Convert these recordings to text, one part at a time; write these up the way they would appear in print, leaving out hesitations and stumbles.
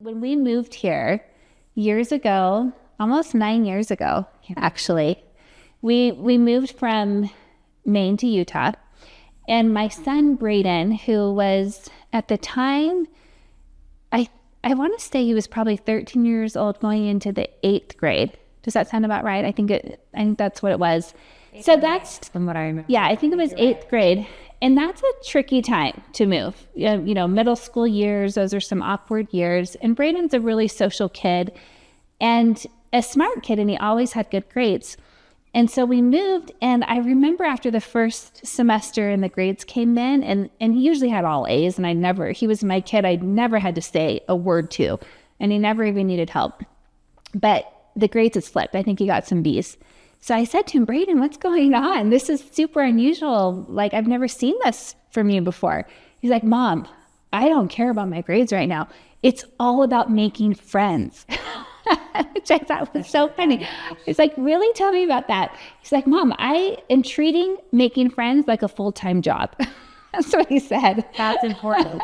when we moved here years ago, almost 9 years ago, actually, we moved from Maine to Utah. And my son, Braden, who was at the time, I want to say he was probably 13 years old going into the 8th grade. Does that sound about right? I think that's what it was. So that's from what I remember. Yeah, I think it was 8th grade. And that's a tricky time to move. You know, middle school years, those are some awkward years. And Braden's a really social kid and a smart kid, and he always had good grades. And so we moved, and I remember after the first semester and the grades came in, and he usually had all A's, and he was my kid I'd never had to say a word to, and he never even needed help. But the grades had flipped. I think he got some B's. So I said to him, Braden, what's going on? This is super unusual. Like, I've never seen this from you before. He's like, Mom, I don't care about my grades right now. It's all about making friends. Which I thought was so funny. He's like, really? Tell me about that. He's like, Mom, I am treating making friends like a full-time job. That's what he said. That's important.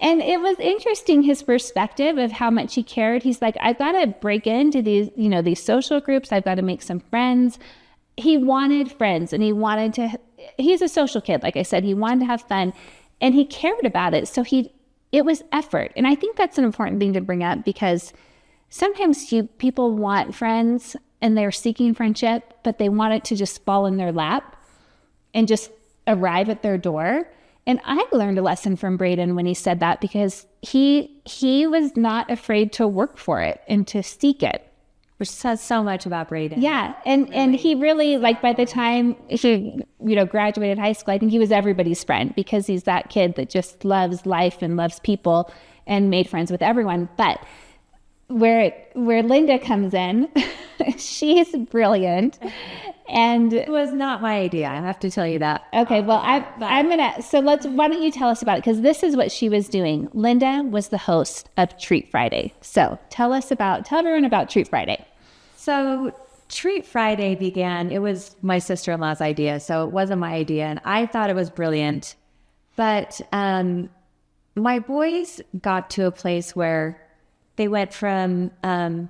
And it was interesting, his perspective of how much he cared. He's like, I've got to break into these social groups. I've got to make some friends. He wanted friends, and he's a social kid. Like I said, he wanted to have fun, and he cared about it. So it was effort. And I think that's an important thing to bring up, because sometimes people want friends and they're seeking friendship, but they want it to just fall in their lap and just arrive at their door. And I learned a lesson from Braden when he said that, because he was not afraid to work for it and to seek it. Which says so much about Braden. Yeah. And he really, like, by the time he, graduated high school, I think he was everybody's friend, because he's that kid that just loves life and loves people and made friends with everyone. But where Linda comes in, she's brilliant. And it was not my idea. I have to tell you that. Okay. Well, why don't you tell us about it? Because this is what she was doing. Linda was the host of Treat Friday. So tell everyone about Treat Friday. So Treat Friday it was my sister-in-law's idea. So it wasn't my idea. And I thought it was brilliant. But my boys got to a place where they went from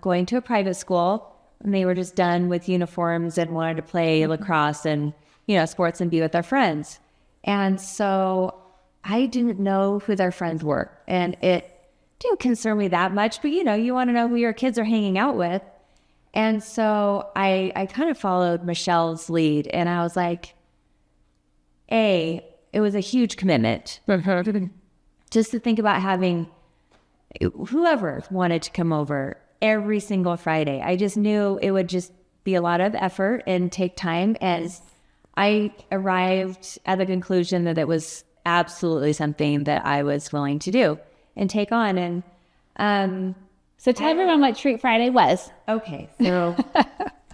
going to a private school, and they were just done with uniforms and wanted to play lacrosse and, sports and be with their friends. And so I didn't know who their friends were. And it didn't concern me that much, but you want to know who your kids are hanging out with. And so I kind of followed Michelle's lead, and I was like, it was a huge commitment. Just to think about having whoever wanted to come over every single Friday. I just knew it would just be a lot of effort and take time. And I arrived at the conclusion that it was absolutely something that I was willing to do and take on. And so tell everyone what Treat Friday was. Okay. So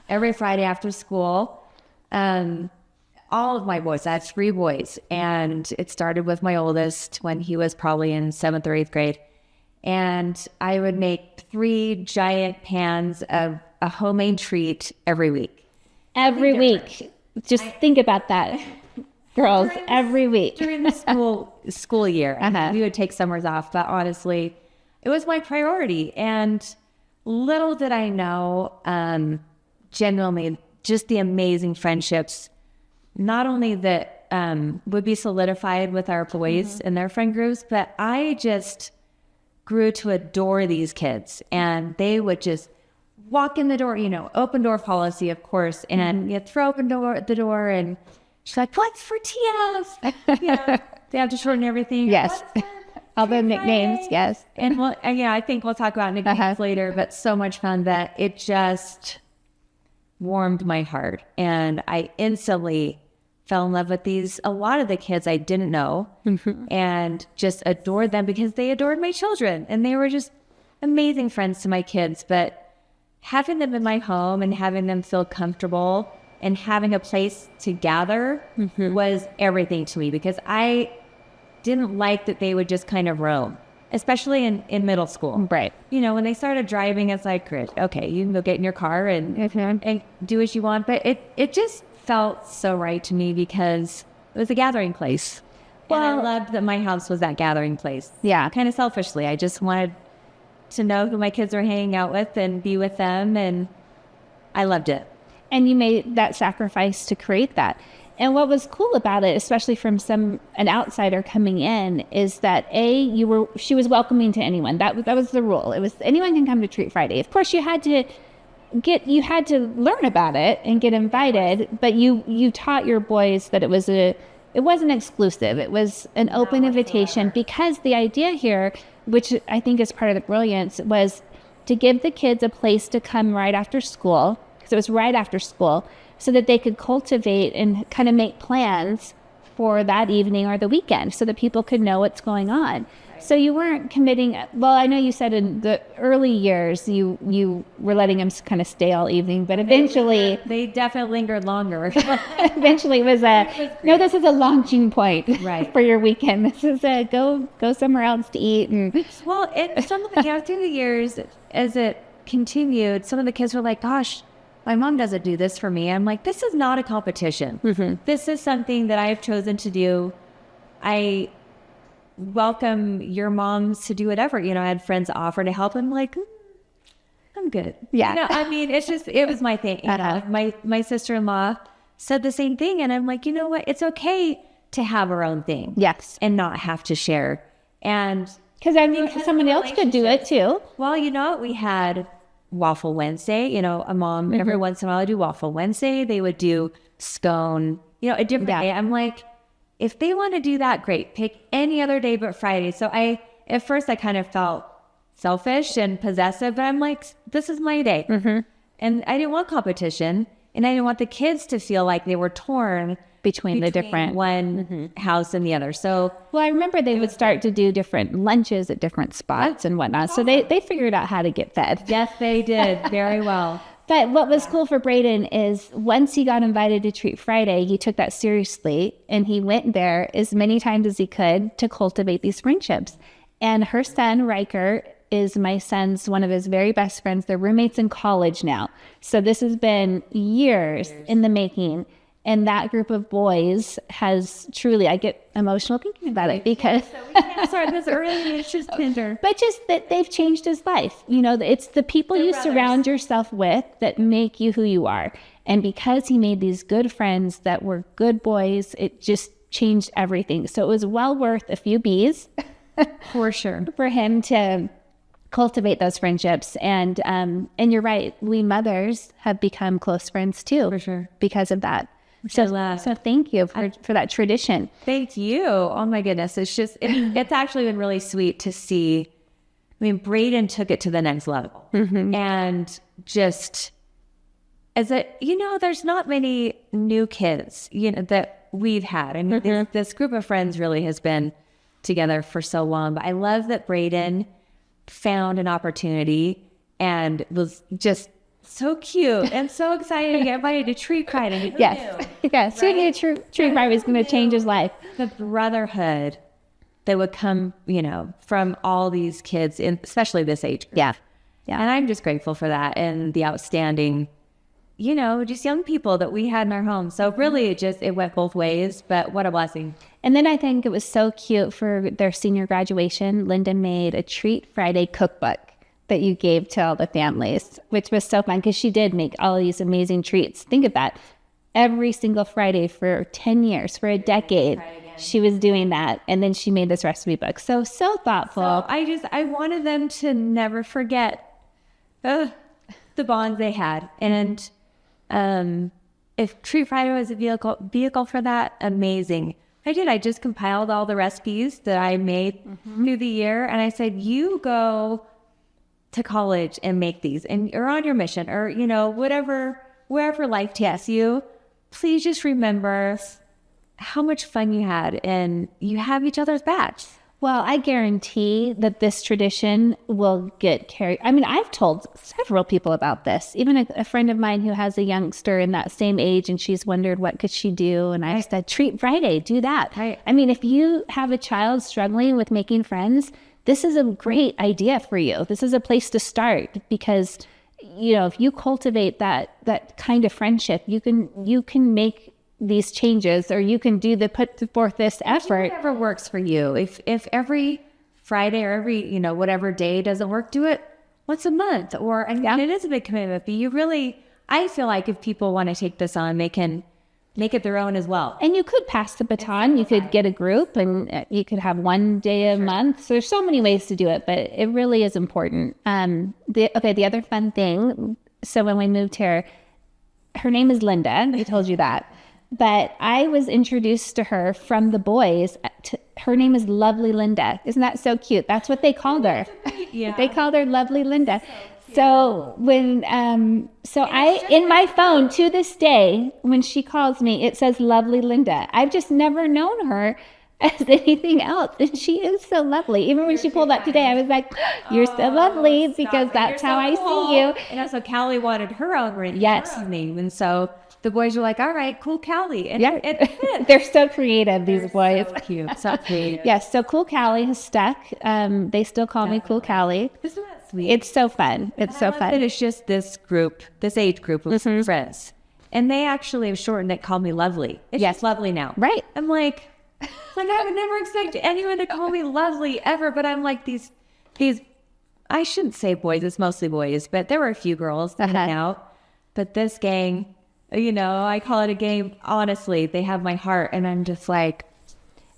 every Friday after school, all of my boys, I had 3 boys, and it started with my oldest when he was probably in 7th or 8th grade. And I would make 3 giant pans of a homemade treat every week. Every week. Just think about that, girls. Every week. During the school year. We would take summers off, but honestly, it was my priority. And little did I know, genuinely, just the amazing friendships, not only that would be solidified with our boys and their friend groups, but I just grew to adore these kids, and they would just walk in the door, open door policy, of course, and you throw open the door, and she's like, "What's for TF?" They have to shorten everything. Yes. All the nicknames. Yes. And I think we'll talk about nicknames later, but so much fun that it just warmed my heart, and I instantly fell in love with a lot of the kids I didn't know, and just adored them because they adored my children, and they were just amazing friends to my kids. But having them in my home and having them feel comfortable and having a place to gather was everything to me, because I didn't like that they would just kind of roam, especially in middle school. Right. When they started driving, it's like, great, okay, you can go get in your car and do what you want. But it just felt so right to me, because it was a gathering place. Well, and I loved that my house was that gathering place. Yeah. Kind of selfishly. I just wanted to know who my kids were hanging out with and be with them. And I loved it. And you made that sacrifice to create that. And what was cool about it, especially from an outsider coming in, is that she was welcoming to anyone. That was the rule. It was anyone can come to Treat Friday. Of course, you had to learn about it and get invited, but you taught your boys that it wasn't exclusive. It was an open invitation, because the idea here, which I think is part of the brilliance, was to give the kids a place to come right after school, because it was right after school, so that they could cultivate and kind of make plans for that evening or the weekend, so that people could know what's going on. So you weren't committing. Well, I know you said in the early years you were letting them kind of stay all evening, but eventually they definitely lingered longer. Eventually it was this is a launching point, right, for your weekend. This is a go somewhere else to eat. Well, and some of the through the years, as it continued, some of the kids were like, "Gosh, my mom doesn't do this for me." I'm like, "This is not a competition. Mm-hmm. This is something that I have chosen to do. I welcome your moms to do whatever." I had friends offer to help, and I'm like, I'm good. Yeah. I mean, it was my thing. My sister-in-law said the same thing, and I'm like, you know what? It's okay to have our own thing. Yes. And not have to share. And because I mean, someone else could do it too. Well, we had Waffle Wednesday. A mom, mm-hmm. every once in a while, I do Waffle Wednesday. They would do scone, a different day. I'm like, if they want to do that, great. Pick any other day but Friday. So at first I kind of felt selfish and possessive, but I'm like, this is my day. Mm-hmm. And I didn't want competition, and I didn't want the kids to feel like they were torn between the different one mm-hmm. house and the other. So, well, I remember they would start to do different lunches at different spots and whatnot. So they figured out how to get fed. Yes, they did very well. But what was cool for Braden is once he got invited to Treat Friday, he took that seriously, and he went there as many times as he could to cultivate these friendships. And her son, Riker, is my son's one of his very best friends. They're roommates in college now. So this has been years in the making. And that group of boys has truly, I get emotional thinking about it, because we can't start this early. It's just tender. But just that they've changed his life. It's the people you surround yourself with that make you who you are. And because he made these good friends that were good boys, it just changed everything. So it was well worth a few bees for sure for him to cultivate those friendships. And you're right, we mothers have become close friends too, for sure, because of that. So thank you for that tradition. Thank you. Oh my goodness. It's just, it's actually been really sweet to see. I mean, Braden took it to the next level. Mm-hmm. And just there's not many new kids, that we've had. I mean, mm-hmm. this group of friends really has been together for so long, but I love that Braden found an opportunity and was just so cute and so excited to get invited to Treat Friday. Yes. Yes. Who knew Treat Friday was going to change his life? The brotherhood that would come, from all these kids, especially this age group. Yeah. Yeah. And I'm just grateful for that, and the outstanding, just young people that we had in our home. So really it went both ways, but what a blessing. And then I think it was so cute for their senior graduation. Linda made a Treat Friday cookbook that you gave to all the families, which was so fun, because she did make all these amazing treats. Think of that. Every single Friday for 10 years, for a decade, she was doing that. And then she made this recipe book. So thoughtful. So I wanted them to never forget the bonds they had. And if Treat Friday was a vehicle for that, amazing. I just compiled all the recipes that I made mm-hmm. through the year. And I said, you go to college and make these, and you're on your mission, or wherever life takes you, please just remember how much fun you had, and you have each other's backs. Well, I guarantee that this tradition will get carried. I mean, I've told several people about this, even a friend of mine who has a youngster in that same age, and she's wondered what could she do, and I said, Treat Friday, do that. Right. I mean, if you have a child struggling with making friends, this is a great idea for you. This is a place to start, because, if you cultivate that kind of friendship, you can make these changes, or you can put forth this effort. Whatever works for you. If every Friday or every, whatever day doesn't work, do it once a month, or I mean, it is a big commitment, but you really, I feel like if people want to take this on, they can make it their own as well. And you could pass the baton. You could get a group and you could have one day a month. So there's so many ways to do it, but it really is important. The other fun thing. So when we moved here, her name is Linda. I told you that. But I was introduced to her from the boys. Her name is Lovely Linda. Isn't that so cute? That's what they called her. Yeah. They called her Lovely Linda. So when, in my phone to this day, when she calls me, it says Lovely Linda. I've just never known her as anything else. And she is so lovely. Even when she pulled up today, I was like, you're so lovely, because that's how I see you. And also Callie wanted her own ring. Yes. Her own name. And so the boys were like, all right, cool Callie. And Yeah. it fit. They're so creative, these boys. So cute. So creative. Yes, so Cool Callie has stuck. They still call me Cool Callie. Isn't that sweet? It's so fun. It's so I love that fun. it's just this group, this age group of friends. And they actually have shortened it, called me Lovely. It's Yes. just Lovely now. Right. I'm like I would never expect anyone to call me Lovely ever, but I'm like these, I shouldn't say boys, it's mostly boys, but there were a few girls in and out. But this gang, I call it a gang. Honestly, they have my heart, and I'm just like,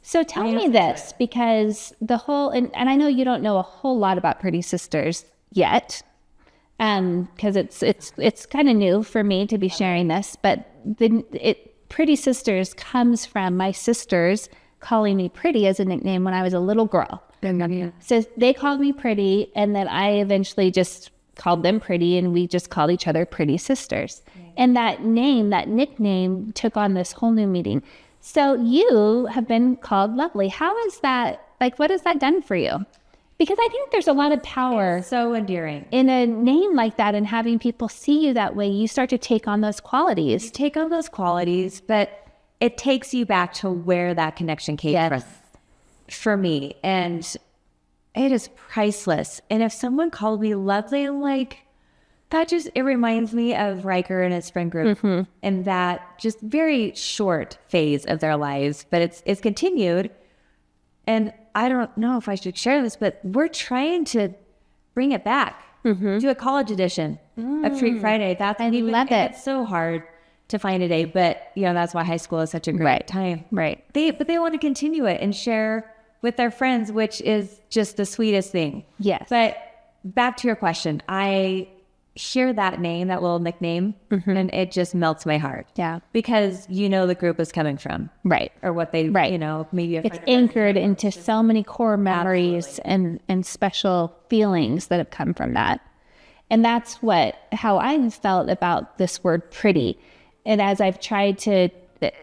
So tell me this, because the whole, and I know you don't know a whole lot about Pretty Sisters yet, because it's kind of new for me to be sharing this, but Pretty Sisters comes from my sisters calling me Pretty as a nickname when I was a little girl. So they called me Pretty, and then I eventually just called them Pretty, and we just called each other Pretty Sisters. And that nickname took on this whole new meaning. So you have been called Lovely. How is that, what has that done for you? Because I think there's a lot of power so endearing. in a name like that, and having people see you that way. You start to take on those qualities. Take on those qualities, but it takes you back to where that connection came from for me. And it is priceless. And if someone called me Lovely, I'm like, it reminds me of Riker and his friend group and that just very short phase of their lives, but it's continued. And I don't know if I should share this, but we're trying to bring it back to a college edition of Treat Friday. I love it. It's so hard to find a day, but that's why high school is such a great time. Right. But they want to continue it and share with their friends, which is just the sweetest thing. Yes. But back to your question, I hear that name, that little nickname, and it just melts my heart. Yeah. Because the group is coming from. Right. Or what they, maybe. It's anchored into so many core memories and special feelings that have come from that. And that's how I have felt about this word pretty. And as I've tried to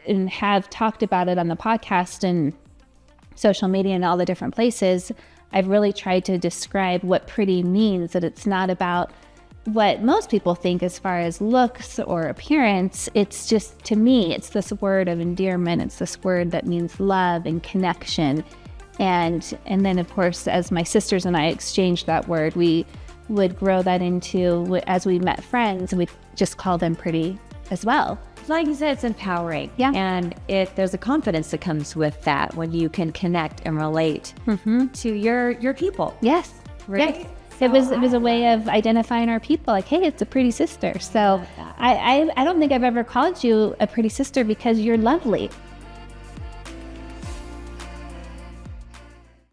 and have talked about it on the podcast and social media and all the different places, I've really tried to describe what pretty means, that it's not about what most people think as far as looks or appearance. It's just, to me, it's this word of endearment. It's this word that means love and connection. And then, of course, as my sisters and I exchanged that word, we would grow that into, as we met friends, we'd just call them Pretty as well. Like you said, it's empowering. Yeah. And there's a confidence that comes with that when you can connect and relate to your people. Yes. Right? Yes. It was a way of identifying our people, like, hey, it's a pretty sister. So I don't think I've ever called you a pretty sister because you're lovely.